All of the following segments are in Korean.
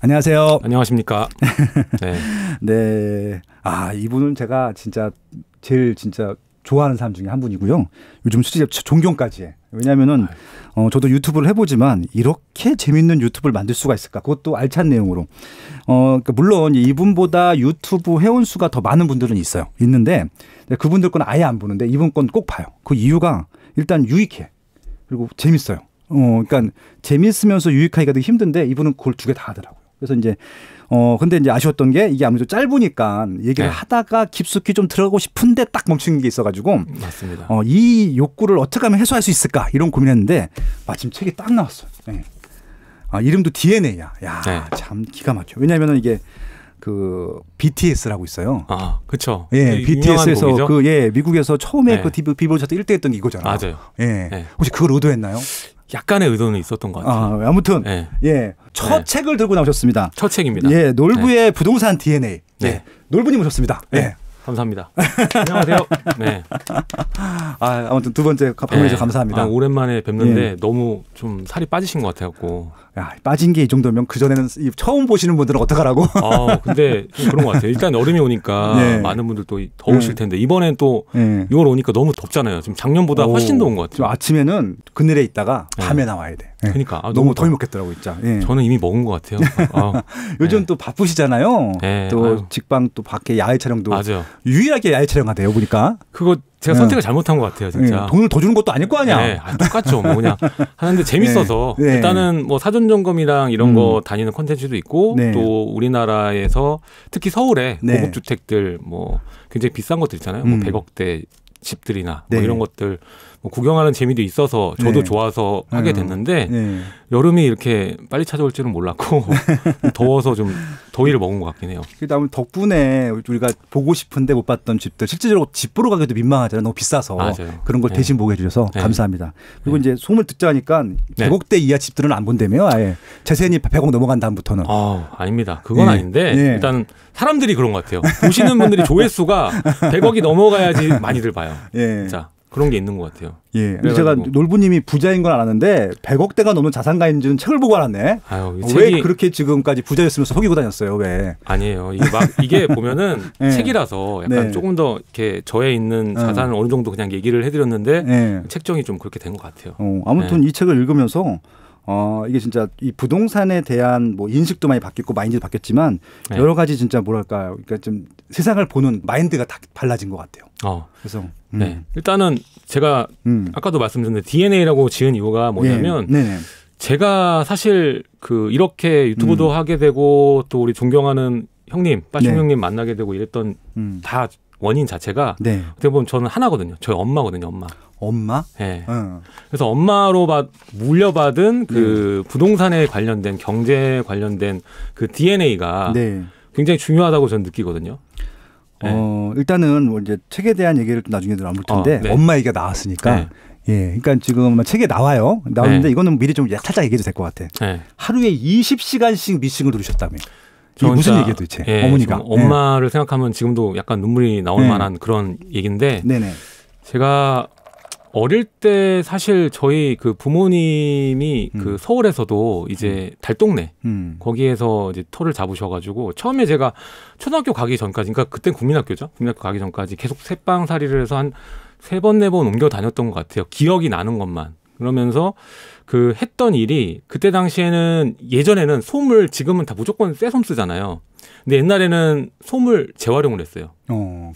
안녕하세요. 안녕하십니까. 네. 네. 이분은 제가 제일 좋아하는 사람 중에 한 분이고요. 요즘 실제 존경까지 해. 왜냐하면은 저도 유튜브를 해보지만 이렇게 재밌는 유튜브를 만들 수가 있을까? 그것도 알찬 내용으로. 그러니까 물론 이분보다 유튜브 회원 수가 더 많은 분들은 있는데 그분들 건 아예 안 보는데 이분 건 꼭 봐요. 그 이유가 일단 유익해. 그리고 재밌어요. 그러니까 재밌으면서 유익하기가 되게 힘든데 이분은 그걸 두 개 다 하더라고요. 그래서 근데 이제 아쉬웠던 게 이게 아무래도 짧으니까 얘기를 하다가 깊숙이 좀 들어가고 싶은데 딱 멈추는 게 있어가지고. 맞습니다. 이 욕구를 어떻게 하면 해소할 수 있을까 이런 고민했는데 마침 책이 딱 나왔어요. 네. 이름도 DNA야. 야, 참 기가 막혀. 왜냐하면은 이게 그 BTS라고 있어요. 그렇죠. 예, BTS에서 미국에서 처음에 그 비ill보드 차트 1등 했던 게 이거잖아요. 맞아요. 예. 혹시 그걸 의도했나요? 약간의 의도는 있었던 것 같아요. 아무튼 첫 책을 들고 나오셨습니다. 첫 책입니다. 예, 놀부의 부동산 DNA. 네. 놀부님 오셨습니다. 네. 감사합니다. 안녕하세요. 네. 아무튼 두 번째 방문해 주셔서 감사합니다. 오랜만에 뵙는데 너무 좀 살이 빠지신 것 같아갖고. 야, 빠진 게 이 정도면 그전에는 처음 보시는 분들은 어떡하라고? 근데 좀 그런 것 같아요. 일단 여름이 오니까 많은 분들 또 더우실 텐데 이번엔 또 6월 오니까 너무 덥잖아요. 지금 작년보다 훨씬 더운 것 같아요. 아침에는 그늘에 있다가 밤에 나와야 돼. 그러니까 너무 덜 먹겠더라고 진짜. 저는 이미 먹은 것 같아요. 요즘 또 바쁘시잖아요. 또 직방 또 밖에 야외 촬영도. 맞아요. 유일하게 야외 촬영하대요 보니까. 그거 제가 선택을 잘못한 것 같아요, 진짜. 돈을 더 주는 것도 아닐 거 아니야. 똑같죠. 뭐 그냥 하는데 재밌어서 일단은 뭐 사전 점검이랑 이런 거 다니는 콘텐츠도 있고 또 우리나라에서 특히 서울에 고급 주택들 뭐 굉장히 비싼 것들 있잖아요. 뭐 100억대 집들이나 뭐 이런 것들 뭐 구경하는 재미도 있어서 저도 좋아서 하게 됐는데 여름이 이렇게 빨리 찾아올 줄은 몰랐고 더워서 좀 더위를 먹은 것 같긴 해요. 그다음에 덕분에 우리가 보고 싶은데 못 봤던 집들 실제로 집 보러 가기도 민망하잖아요. 너무 비싸서. 맞아요. 그런 걸 대신 보게 해주셔서 감사합니다. 그리고 이제 소문을 듣자 하니까 100억대 이하 집들은 안 본다며요. 아예 재산이 100억 넘어간 다음부터는. 아닙니다. 그건 아닌데 일단 사람들이 그런 것 같아요. 보시는 분들이 조회수가 100억이 넘어가야지 많이들 봐요. 진짜. 그런 게 있는 것 같아요. 제가 놀부님이 부자인 건 알았는데 100억대가 넘는 자산가인지는 책을 보고 알았네. 왜 그렇게 지금까지 부자였으면서 속이고 다녔어요? 왜? 아니에요. 이게 보면은 책이라서 약간 조금 더 이렇게 저에 있는 자산을 어느 정도 그냥 얘기를 해드렸는데 책정이 좀 그렇게 된 것 같아요. 아무튼 이 책을 읽으면서 이게 진짜 이 부동산에 대한 뭐 인식도 많이 바뀌었고 마인드도 바뀌었지만 여러 가지 진짜 뭐랄까요? 그러니까 좀 세상을 보는 마인드가 다 달라진 것 같아요. 그래서 일단은 제가 아까도 말씀드렸는데 DNA라고 지은 이유가 뭐냐면 제가 사실 이렇게 유튜브도 하게 되고 또 우리 존경하는 형님, 빠숑 형님 만나게 되고 이랬던 다 원인 자체가 어떻게 보면 저는 하나거든요. 저희 엄마거든요. 엄마? 네. 그래서 엄마로 물려받은 그 부동산에 관련된 경제 관련된 그 DNA가 굉장히 중요하다고 저는 느끼거든요. 일단은 뭐 이제 책에 대한 얘기를 나중에 나눌 텐데 엄마 얘기가 나왔으니까 그러니까 지금 책에 나오는데 이거는 미리 좀 살짝 얘기해도 될 것 같아. 하루에 20시간씩 미싱을 누르셨다며. 이게 무슨 얘기예요 도대체? 어머니가. 엄마를 생각하면 지금도 약간 눈물이 나올 만한 그런 얘기인데 제가 어릴 때 사실 저희 그 부모님이 그 서울에서도 이제 달동네 거기에서 이제 터를 잡으셔가지고 처음에 제가 초등학교 가기 전까지, 그러니까 그땐 국민학교죠. 국민학교 가기 전까지 계속 새빵살이를 해서 한 3번 4번 옮겨 다녔던 것 같아요. 기억이 나는 것만. 그러면서 그 했던 일이 그때 당시에는 예전에는 솜을 지금은 다 무조건 쇠솜 쓰잖아요. 근데 옛날에는 솜을 재활용을 했어요.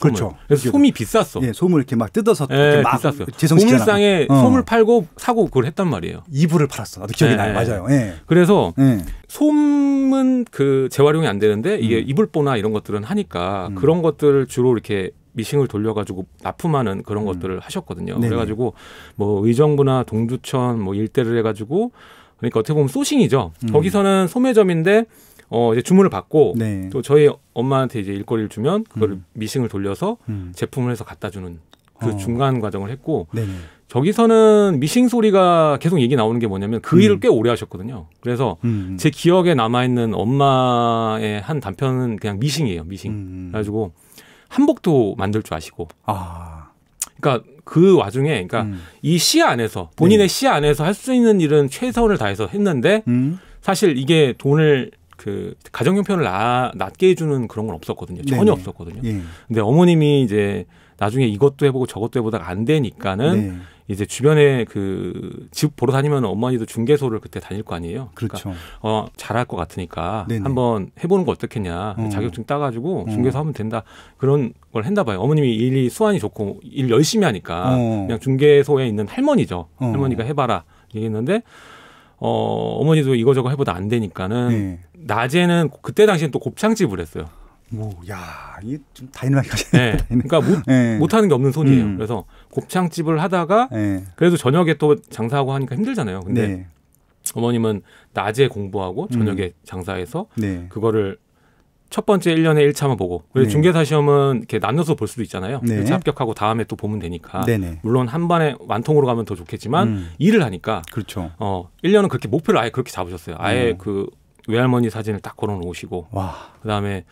그렇죠. 그래서 솜이 비쌌어. 솜을 이렇게 막 뜯어서 이렇게 막 비쌌어요. 보물상에 솜을 팔고 사고 그걸 했단 말이에요. 이불을 팔았어. 나도 기억이 나요. 맞아요. 그래서 솜은 그 재활용이 안 되는데 이게 이불보나 이런 것들은 하니까 그런 것들을 주로 이렇게 미싱을 돌려가지고 납품하는 그런 것들을 하셨거든요. 그래가지고 뭐 의정부나 동두천 뭐 일대를 해가지고 그러니까 어떻게 보면 소싱이죠. 거기서는 소매점인데 이제 주문을 받고 또 저희 엄마한테 이제 일거리를 주면 그걸 미싱을 돌려서 제품을 해서 갖다 주는 그 중간 과정을 했고 저기서는 미싱 소리가 계속 얘기 나오는 게 뭐냐면 그 일을 꽤 오래 하셨거든요. 그래서 제 기억에 남아있는 엄마의 한 단편은 그냥 미싱이에요. 미싱. 그래가지고 한복도 만들 줄 아시고. 그러니까 그 와중에 그러니까 이 시야 안에서 본인의 시야 안에서 할 수 있는 일은 최선을 다해서 했는데 사실 이게 돈을 그 가정 형편을 낮게 해주는 그런 건 없었거든요. 전혀 네네. 없었거든요. 예. 근데 어머님이 이제 나중에 이것도 해보고 저것도 해보다가 안 되니까는 네. 이제 주변에 그 집 보러 다니면 어머니도 중개소를 그때 다닐 거 아니에요. 그렇죠. 그러니까 잘할 것 같으니까 네네. 한번 해보는 거 어떻겠냐. 자격증 따가지고 중개소 하면 된다. 그런 걸 했나 봐요. 어머님이 일이 수완이 좋고 일 열심히 하니까 그냥 중개소에 있는 할머니죠. 할머니가 해봐라 얘기했는데 어머니도 이거저거 해보다 안 되니까는 네. 낮에는 그때 당시엔 또 곱창집을 했어요. 야, 이게 좀 다이나믹하게. 네. 그러니까 못하는 게 없는 손이에요. 그래서 곱창집을 하다가 네. 그래도 저녁에 또 장사하고 하니까 힘들잖아요. 근데 네. 어머님은 낮에 공부하고 저녁에 장사해서 네. 그거를 첫 번째 1년에 1차만 보고 그리고 네. 중개사 시험은 이렇게 나눠서 볼 수도 있잖아요. 네. 1차 합격하고 다음에 또 보면 되니까. 네네. 물론 한 번에 완통으로 가면 더 좋겠지만 일을 하니까 그렇죠. 1년은 그렇게 목표를 아예 그렇게 잡으셨어요. 아예 그 외할머니 사진을 딱 걸어 놓으시고 와. 그다음에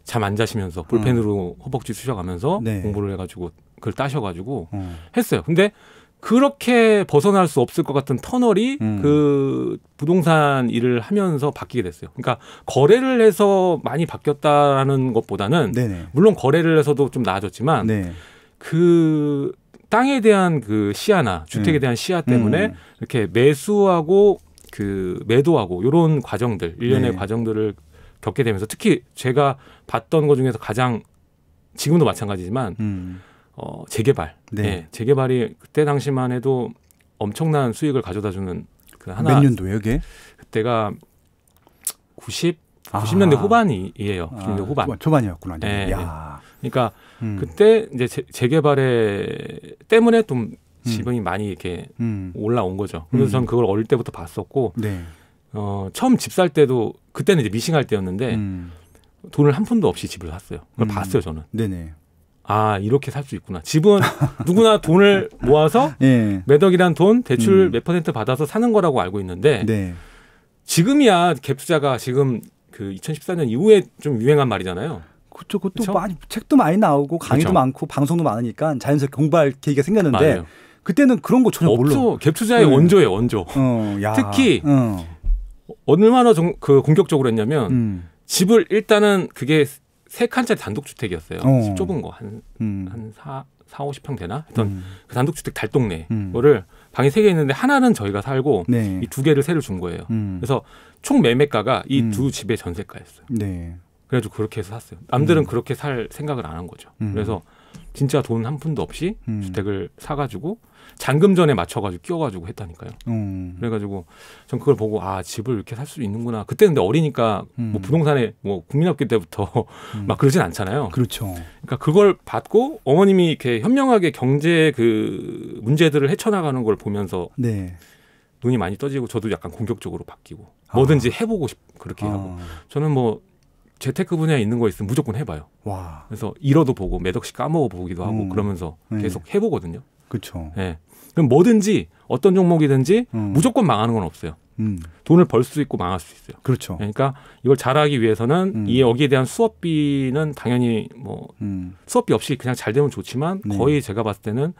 잠 안 자시면서 볼펜으로 허벅지 쑤셔가면서 네. 공부를 해가지고 그걸 따셔가지고 했어요. 근데 그렇게 벗어날 수 없을 것 같은 터널이 그 부동산 일을 하면서 바뀌게 됐어요. 그러니까 거래를 해서 많이 바뀌었다라는 것보다는 네네. 물론 거래를 해서도 좀 나아졌지만 네. 그 땅에 대한 그 시야나 주택에 대한 시야 때문에 이렇게 매수하고 그 매도하고 이런 과정들 일련의 네. 과정들을 겪게 되면서 특히 제가 봤던 것 중에서 가장 지금도 마찬가지지만 재개발. 네. 네, 재개발이 그때 당시만 해도 엄청난 수익을 가져다주는 그 하나. 몇 년도예요, 이게? 그때가 90년대 후반이에요. 90년대 후반. 초반이었구나. 네. 야. 그러니까 그때 이제 재개발에 때문에 좀 지분이 많이 이렇게 올라온 거죠. 그래서 저는 그걸 어릴 때부터 봤었고, 네. 처음 집 살 때도 그때는 이제 미싱할 때였는데 돈을 한 푼도 없이 집을 샀어요. 그걸 봤어요, 저는. 네네. 아, 이렇게 살 수 있구나. 집은 누구나 돈을 모아서 네. 매덕이란 돈 대출 몇 퍼센트 받아서 사는 거라고 알고 있는데 네. 지금이야 갭 투자가 지금 그 2014년 이후에 좀 유행한 말이잖아요. 그것도 그쵸? 많이 책도 많이 나오고 강의도 그쵸? 많고 방송도 많으니까 자연스럽게 공부할 계기가 생겼는데 맞아요. 그때는 그런 거 전혀 몰라. 없죠. 갭 투자의 원조예요, 원조. 야. 특히 얼마나 그 공격적으로 했냐면 집을 일단은 그게 3칸짜리 단독주택이었어요. 집 좁은 거 한 40-50평 되나? 했던 그 단독주택 달동네 거를 방이 3개 있는데 하나는 저희가 살고 네. 이 2개를 새로 준 거예요. 그래서 총 매매가가 이 두 집의 전세가였어요. 네. 그래가지고 그렇게 해서 샀어요. 남들은 그렇게 살 생각을 안 한 거죠. 그래서 진짜 돈 한 푼도 없이 주택을 사가지고 잔금전에 맞춰가지고 끼워가지고 했다니까요. 그래가지고 전 그걸 보고 아 집을 이렇게 살 수 있는구나. 그때 근데 어리니까 뭐 부동산에 뭐 국민학교 때부터 막 그러진 않잖아요. 그렇죠. 그러니까 그걸 받고 어머님이 이렇게 현명하게 경제 그 문제들을 헤쳐나가는 걸 보면서 네. 눈이 많이 떠지고 저도 약간 공격적으로 바뀌고 뭐든지 해보고 그렇게 하고 저는 뭐 재테크 분야에 있는 거 있으면 무조건 해봐요. 와. 그래서 잃어도 보고 몇 억씩 까먹어 보기도 하고 그러면서 계속 해보거든요. 그렇죠. 네. 그럼 뭐든지 어떤 종목이든지 무조건 망하는 건 없어요. 돈을 벌 수 있고 망할 수 있어요. 그렇죠. 그러니까 이걸 잘하기 위해서는 이 여기에 대한 수업비는 당연히 뭐 수업비 없이 그냥 잘 되면 좋지만 거의 제가 봤을 때는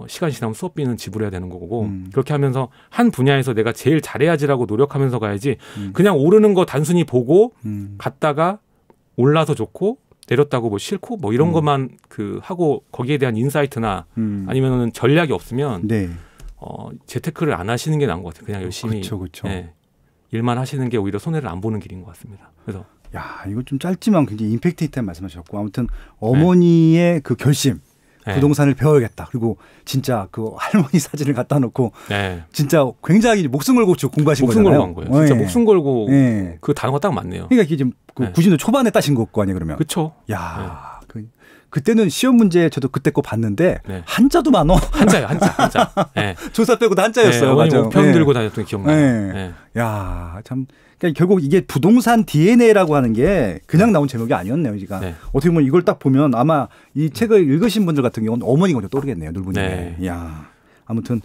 시간이 지나면 수업비는 지불해야 되는 거고 그렇게 하면서 한 분야에서 내가 제일 잘해야지라고 노력하면서 가야지 그냥 오르는 거 단순히 보고 갔다가 올라서 좋고 내렸다고 뭐 싫고 뭐 이런 것만 그 하고 거기에 대한 인사이트나 아니면은 전략이 없으면 네. 재테크를 안 하시는 게 나은 것 같아요. 그냥 열심히 그렇죠. 예, 일만 하시는 게 오히려 손해를 안 보는 길인 것 같습니다. 그래서 야, 이거 좀 짧지만 굉장히 임팩트 있다는 말씀하셨고 아무튼 어머니의 그 결심 부동산을 배워야겠다. 그리고 진짜 그 할머니 사진을 갖다 놓고 진짜 굉장히 목숨 걸고 공부하신 목숨 거잖아요. 걸고 한 거예요. 진짜 목숨 걸고 그 단어가 딱 맞네요. 그러니까 이게 지금 그 90년대 초반에 따신 거 아니에요, 그러면? 그렇죠. 야, 그때는 시험 문제 저도 그때 거 봤는데 한자도 많어. 한자요, 한자. 조사 빼고도 한자였어요. 맞아요. 편 들고 다녔던 기억나요. 야, 참. 그러니까 결국 이게 부동산 DNA라고 하는 게 그냥 나온 제목이 아니었네요. 그러니까 어떻게 보면 이걸 딱 보면 아마 이 책을 읽으신 분들 같은 경우는 어머니가 먼저 떠오르겠네요. 늘분이. 야, 아무튼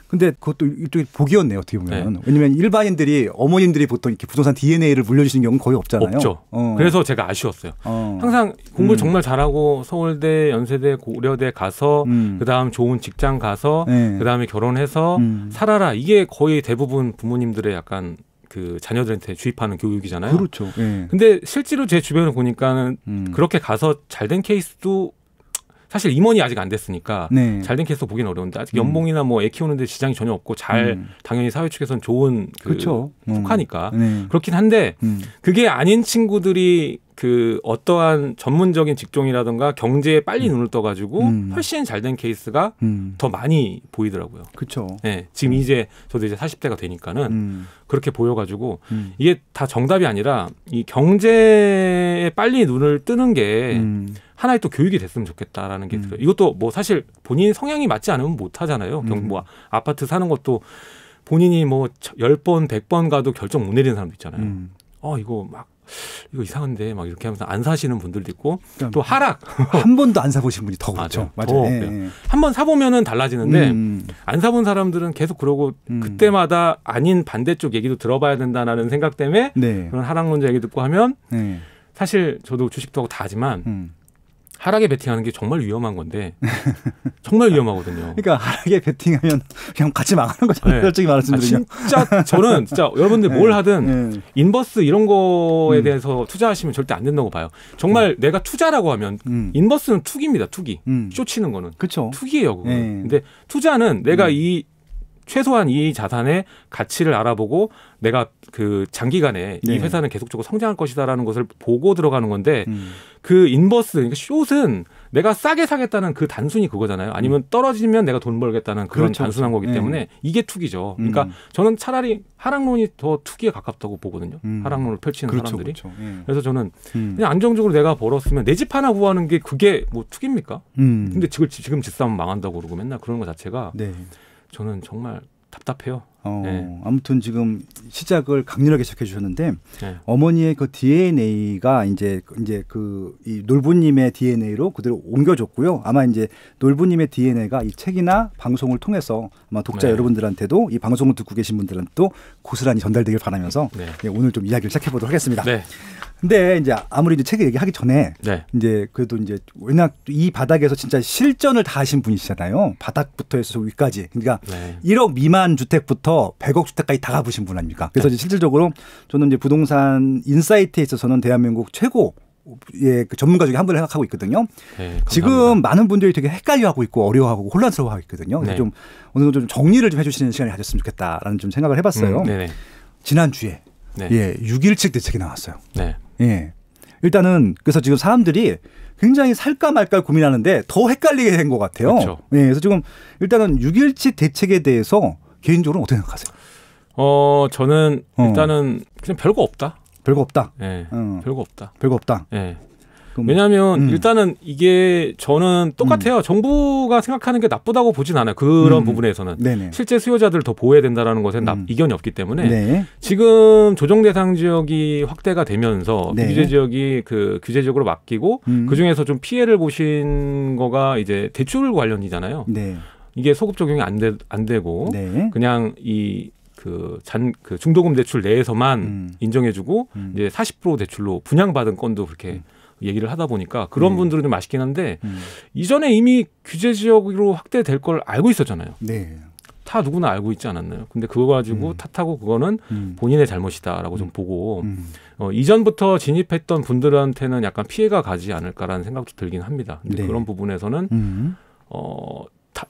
근데 그것도 이쪽에 복이었네요. 어떻게 보면. 왜냐하면 일반인들이 어머님들이 보통 이렇게 부동산 DNA를 물려주시는 경우는 거의 없잖아요. 없죠. 그래서 제가 아쉬웠어요. 항상 공부를 정말 잘하고 서울대, 연세대, 고려대 가서 그다음 좋은 직장 가서 그다음에 결혼해서 살아라. 이게 거의 대부분 부모님들의 약간 그 자녀들한테 주입하는 교육이잖아요. 그렇죠. 예. 근데 실제로 제 주변을 보니까는 그렇게 가서 잘된 케이스도 사실 임원이 아직 안 됐으니까 네. 잘된 케이스 보기는 어려운데 아직 연봉이나 뭐 애 키우는데 지장이 전혀 없고 잘 당연히 사회 측에서는 좋은 그렇죠. 속하니까 네. 그렇긴 한데 그게 아닌 친구들이 그 어떠한 전문적인 직종이라든가 경제에 빨리 눈을 떠가지고 훨씬 잘된 케이스가 더 많이 보이더라고요. 그렇죠. 네, 지금 이제 저도 이제 40대가 되니까는 그렇게 보여가지고 이게 다 정답이 아니라 이 경제에 빨리 눈을 뜨는 게 하나의 또 교육이 됐으면 좋겠다라는 게 들어요. 이것도 뭐 사실 본인 성향이 맞지 않으면 못 하잖아요. 뭐 아파트 사는 것도 본인이 뭐 10번, 100번 가도 결정 못 내리는 사람도 있잖아요. 이거 이상한데 막 이렇게 하면서 안 사시는 분들도 있고 그러니까 또 하락 한 번도 안 사보신 분이 더 그렇죠. 맞아요. 네. 한번 사보면은 달라지는데 안 사본 사람들은 계속 그러고 그때마다 아닌 반대쪽 얘기도 들어봐야 된다는 생각 때문에 네. 그런 하락론자 얘기 듣고 하면 네. 사실 저도 주식도 하고 다 하지만 하락에 베팅하는 게 정말 위험한 건데 정말 위험하거든요. 그러니까 하락에 베팅하면 그냥 같이 망하는 거잖아요. 솔직히 말씀드리면. 진짜 저는 진짜 여러분들 뭘 하든 인버스 이런 거에 대해서 투자하시면 절대 안 된다고 봐요. 정말 내가 투자라고 하면 인버스는 투기입니다. 투기. 쇼치는 거는. 그렇죠. 투기예요. 그거는. 근데 투자는 내가 최소한 이 자산의 가치를 알아보고 내가 그 장기간에 이 회사는 계속적으로 성장할 것이다라는 것을 보고 들어가는 건데 그 인버스, 그러니까 숏은 내가 싸게 사겠다는 그 단순히 그거잖아요. 아니면 떨어지면 내가 돈 벌겠다는 그런 그렇죠, 단순한 거기 때문에 이게 투기죠. 그러니까 저는 차라리 하락론이 더 투기에 가깝다고 보거든요. 하락론을 펼치는 사람들이. 그렇죠. 그래서 저는 그냥 안정적으로 내가 벌었으면 내 집 하나 구하는 게 그게 뭐 투기입니까? 근데 지금 집 사면 망한다고 그러고 맨날 그런 거 자체가 저는 정말 답답해요. 네. 아무튼 지금 시작을 강렬하게 시작해 주셨는데 어머니의 그 DNA가 이제 그 이 놀부님의 DNA로 그대로 옮겨졌고요. 아마 이제 놀부님의 DNA가 이 책이나 방송을 통해서 아마 독자 여러분들한테도 이 방송을 듣고 계신 분들한테도 고스란히 전달되길 바라면서 오늘 좀 이야기를 시작해 보도록 하겠습니다. 근데 이제 아무리 이제 책을 얘기하기 전에 이제 그래도 이제 워낙 이 바닥에서 진짜 실전을 다 하신 분이시잖아요. 바닥부터 해서 위까지. 그러니까 1억 미만 주택부터 100억 주택까지 다 가보신 분 아닙니까? 그래서 이제 실질적으로 저는 이제 부동산 인사이트에 있어서는 대한민국 최고 그 전문가 중에 한 분을 생각하고 있거든요. 지금 많은 분들이 되게 헷갈려하고 있고 어려워하고 혼란스러워하고 있거든요. 그래서 좀 어느 정도 좀 정리를 좀 해주시는 시간을 가졌으면 좋겠다라는 좀 생각을 해봤어요. 지난주에 6.17 대책이 나왔어요. 일단은 그래서 지금 사람들이 굉장히 살까 말까 고민하는데 더 헷갈리게 된 것 같아요. 그렇죠. 그래서 지금 일단은 6.17 대책에 대해서 개인적으로 어떻게 생각하세요? 저는 일단은 그냥 별거 없다. 별거 없다. 별거 없다. 별거 없다. 왜냐하면 일단은 이게 저는 똑같아요. 정부가 생각하는 게 나쁘다고 보진 않아요. 그런 부분에서는. 실제 수요자들을 더 보호해야 된다는 것에는 이견이 없기 때문에 지금 조정 대상 지역이 확대가 되면서 규제 지역이 그 규제적으로 맡기고 그중에서 좀 피해를 보신 거가 이제 대출 관련이잖아요. 이게 소급 적용이 안 되고 그냥 그 중도금 대출 내에서만 인정해주고 이제 40% 대출로 분양받은 건도 그렇게 얘기를 하다 보니까 그런 분들은 좀 아쉽긴 한데 이전에 이미 규제 지역으로 확대될 걸 알고 있었잖아요. 다 누구나 알고 있지 않았나요? 근데 그거 가지고 탓하고 그거는 본인의 잘못이다라고 좀 보고 이전부터 진입했던 분들한테는 약간 피해가 가지 않을까라는 생각도 들긴 합니다. 근데 그런 부분에서는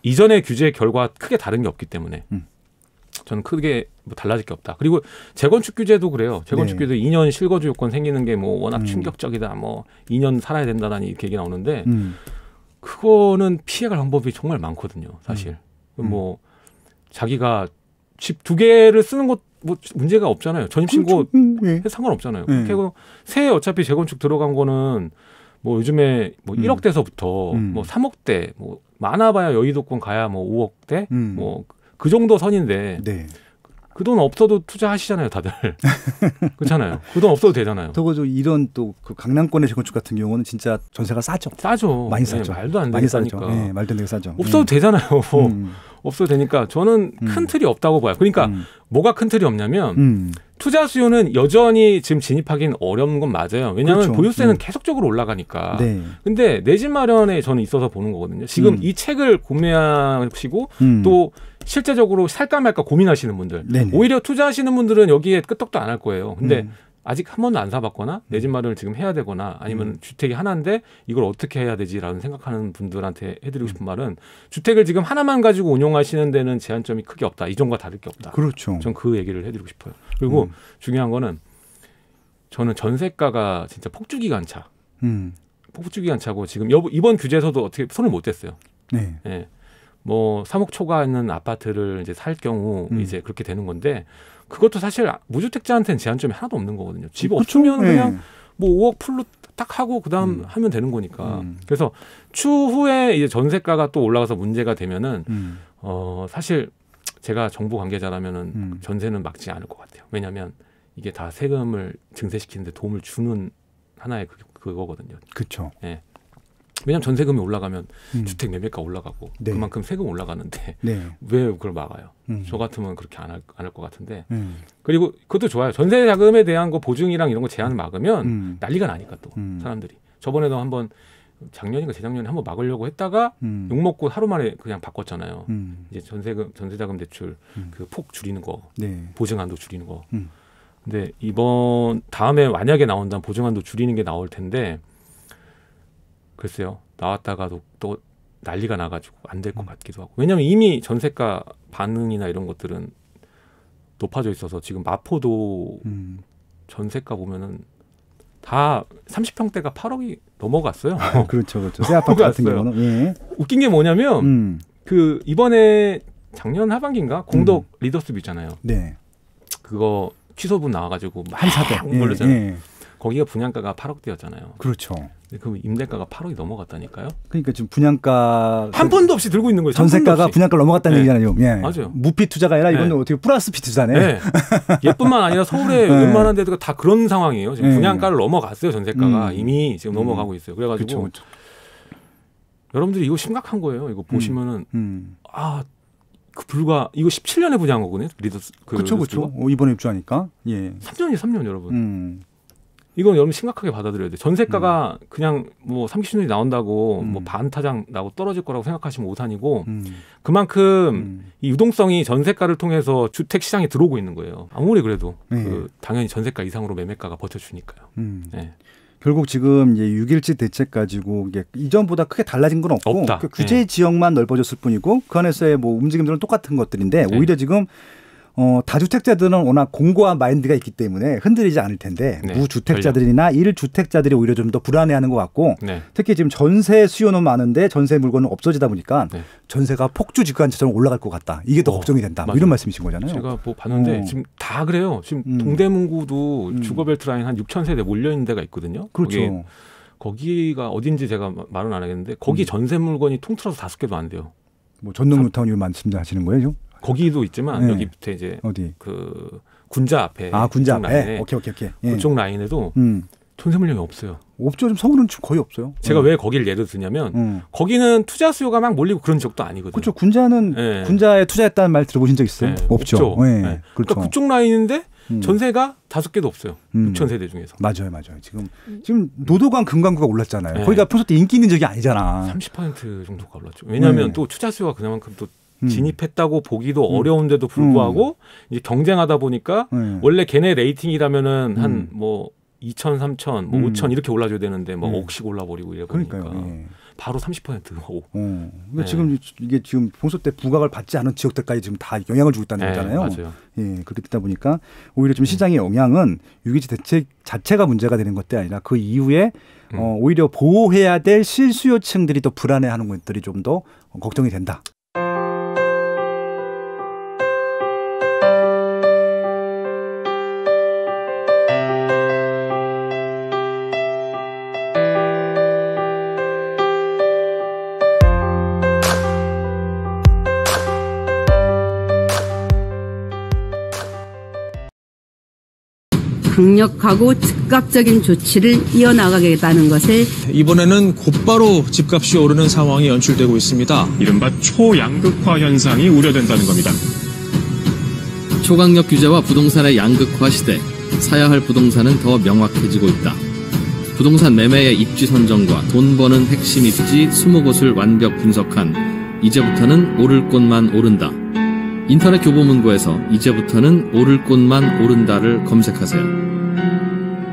이전의 규제 결과 크게 다른 게 없기 때문에 저는 크게 뭐 달라질 게 없다. 그리고 재건축 규제도 그래요. 재건축 규제도 2년 실거주 요건 생기는 게 뭐 워낙 충격적이다. 뭐 2년 살아야 된다라는 이렇게 얘기 나오는데 그거는 피해갈 방법이 정말 많거든요. 사실. 뭐 자기가 집 2개를 쓰는 것 뭐 문제가 없잖아요. 전입신고 해서 상관없잖아요. 그리고 새 어차피 재건축 들어간 거는 뭐 요즘에 뭐 1억대서부터 뭐 3억대 뭐 많아봐야 여의도권 가야 뭐 5억대 뭐 그 정도 선인데 그 돈 없어도 투자하시잖아요, 다들. 그렇잖아요. 그 돈 없어도 되잖아요. 더구나 이런 또 그 강남권의 재건축 같은 경우는 진짜 전세가 싸죠. 싸죠. 많이 싸죠. 말도 안 되니까. 말도 안 되게 싸죠. 없어도 되잖아요. 없어도 되니까 저는 큰 틀이 없다고 봐요. 그러니까 뭐가 큰 틀이 없냐면 투자 수요는 여전히 지금 진입하기는 어려운 건 맞아요. 왜냐하면 그렇죠. 보유세는 계속적으로 올라가니까. 네. 근데 내 집 마련에 저는 있어서 보는 거거든요. 지금 이 책을 구매하시고 또 실제적으로 살까 말까 고민하시는 분들. 네네. 오히려 투자하시는 분들은 여기에 끄떡도 안 할 거예요. 근데 아직 한 번도 안 사봤거나 내 집 마련을 지금 해야 되거나 아니면 주택이 하나인데 이걸 어떻게 해야 되지라는 생각하는 분들한테 해드리고 싶은 말은 주택을 지금 하나만 가지고 운용하시는 데는 제한점이 크게 없다. 이전과 다를 게 없다. 그렇죠. 전 그 얘기를 해드리고 싶어요. 그리고 중요한 거는 저는 전세가가 진짜 폭주기관차. 폭주기관차고 지금 이번 규제에서도 어떻게 손을 못 댔어요. 네. 예. 뭐 3억 초과 있는 아파트를 이제 살 경우 이제 그렇게 되는 건데 그것도 사실 무주택자한테는 제한점이 하나도 없는 거거든요. 집 없으면 그냥 뭐 5억 풀로 딱 하고 그다음 하면 되는 거니까. 그래서 추후에 이제 전세가가 또 올라가서 문제가 되면은 사실 제가 정부 관계자라면은 전세는 막지 않을 것 같아요. 왜냐하면 이게 다 세금을 증세시키는데 도움을 주는 하나의 그거거든요. 그렇죠. 예. 왜냐하면 전세금이 올라가면 주택 매매가 올라가고 네. 그만큼 세금 올라가는데 네. 왜 그걸 막아요? 저 같으면 그렇게 안 할 것 같은데. 그리고 그것도 좋아요. 전세 자금에 대한 거 보증이랑 이런 거 제한을 막으면 난리가 나니까 또 사람들이. 저번에도 한번 작년인가 재작년에 한번 막으려고 했다가 욕 먹고 하루 만에 그냥 바꿨잖아요. 이제 전세자금 대출 그 폭 줄이는 거, 네. 보증한도 줄이는 거. 근데 이번 다음에 만약에 나온다면 보증한도 줄이는 게 나올 텐데. 글쎄요. 나왔다가도 또 난리가 나가지고 안 될 것 같기도 하고. 왜냐하면 이미 전세가 반응이나 이런 것들은 높아져 있어서 지금 마포도 전세가 보면은 다 30평대가 8억이 넘어갔어요. 그렇죠, 그렇죠. 새 아파트 같은 경우는. 예. 웃긴 게 뭐냐면 그 이번에 작년 하반기인가 공덕 리더스뷰 있잖아요. 네. 그거 취소분 나와가지고 막 한사대 몰렸잖아요. 예. 거기가 분양가가 8억대였잖아요. 그렇죠. 그 임대가가 8억이 넘어갔다니까요. 그러니까 지금 분양가 한 푼도 없이 들고 있는 거예요. 전세가가 분양가를 넘어갔다는 얘기잖아요. 예. 맞아요. 무피 투자가 아니라 이건 어떻게 플러스 피 투자네. 네. 얘뿐만 아니라 서울에 웬만한 데가 다 그런 상황이에요. 지금 분양가를 넘어갔어요. 전세가가 이미 지금 넘어가고 있어요. 그래가지고 그쵸. 여러분들이 이거 심각한 거예요. 이거 보시면은 그 불과 이거 17년에 분양한 거거든요. 리더스 그렇죠, 그렇죠. 이번에 입주하니까. 예. 3년 여러분. 이건 여러분 심각하게 받아들여야 돼. 전세가가 그냥 뭐 30년이 나온다고 뭐 반타작 나고 떨어질 거라고 생각하시면 오산이고 그만큼 이 유동성이 전세가를 통해서 주택 시장에 들어오고 있는 거예요. 아무리 그래도 그 당연히 전세가 이상으로 매매가가 버텨주니까요. 네. 결국 지금 이제 6.17 대책 가지고 이게 이전보다 크게 달라진 건 없고 그 규제 지역만 넓어졌을 뿐이고 그 안에서의 뭐 움직임들은 똑같은 것들인데 오히려 지금 다주택자들은 워낙 공고한 마인드가 있기 때문에 흔들리지 않을 텐데 무주택자들이나 1주택자들이 오히려 좀 더 불안해하는 것 같고 특히 지금 전세 수요는 많은데 전세 물건은 없어지다 보니까 전세가 폭주직관처럼 올라갈 것 같다. 이게 더 걱정이 된다. 뭐 이런 말씀이신 거잖아요. 제가 뭐 봤는데 지금 다 그래요. 지금 동대문구도 주거벨트 라인 한 6,000세대 몰려있는 데가 있거든요. 그렇죠. 거기가 어딘지 제가 말은 안 하겠는데 거기 전세 물건이 통틀어서 5개도 안 돼요. 뭐 전농뉴타운 이런 말씀하시는 거예요? 거기도 있지만 여기 밑에 이제 어디? 그 군자 앞에 군자 앞에 라인에 오케이. 그쪽 라인에도 전세 물량이 없어요. 없죠. 좀 서울은 거의 없어요. 제가 왜 거기를 예를 드냐면 거기는 투자 수요가 막 몰리고 그런 지역도 아니거든요. 그렇죠. 군자는 군자에 투자했다는 말 들어보신 적 있어요? 없죠. 네. 그렇죠. 그러니까 그쪽 라인인데 전세가 5개도 없어요. 6,000세대 중에서. 맞아요. 지금 노도강 금강구가 올랐잖아요. 거기가 평소 때 인기 있는 지역이 아니잖아. 30% 정도가 올랐죠. 왜냐하면 또 투자 수요가 그만큼 또 진입했다고 보기도 어려운데도 불구하고 이제 경쟁하다 보니까 원래 걔네 레이팅이라면은 한 뭐 2,000, 3,000, 뭐 5,000 이렇게 올라줘야 되는데 뭐 억씩 올라버리고 이래 보니까 바로 30%고. 그러니까 지금 이게 지금 봉소 때 부각을 받지 않은 지역들까지 지금 다 영향을 주고 있다는 거잖아요. 맞아요. 예, 그렇게 되다 보니까 오히려 좀 시장의 영향은 6.17 대책 자체가 문제가 되는 것도 아니라 그 이후에 오히려 보호해야 될 실수요층들이 더 불안해하는 것들이 좀 더 걱정이 된다. 강력하고 즉각적인 조치를 이어나가겠다는 것을 이번에는 곧바로 집값이 오르는 상황이 연출되고 있습니다. 이른바 초양극화 현상이 우려된다는 겁니다. 초강력 규제와 부동산의 양극화 시대, 사야 할 부동산은 더 명확해지고 있다. 부동산 매매의 입지 선정과 돈 버는 핵심 입지 20곳을 완벽 분석한 이제부터는 오를 곳만 오른다. 인터넷 교보문고에서 이제부터는 오를 곳만 오른다를 검색하세요.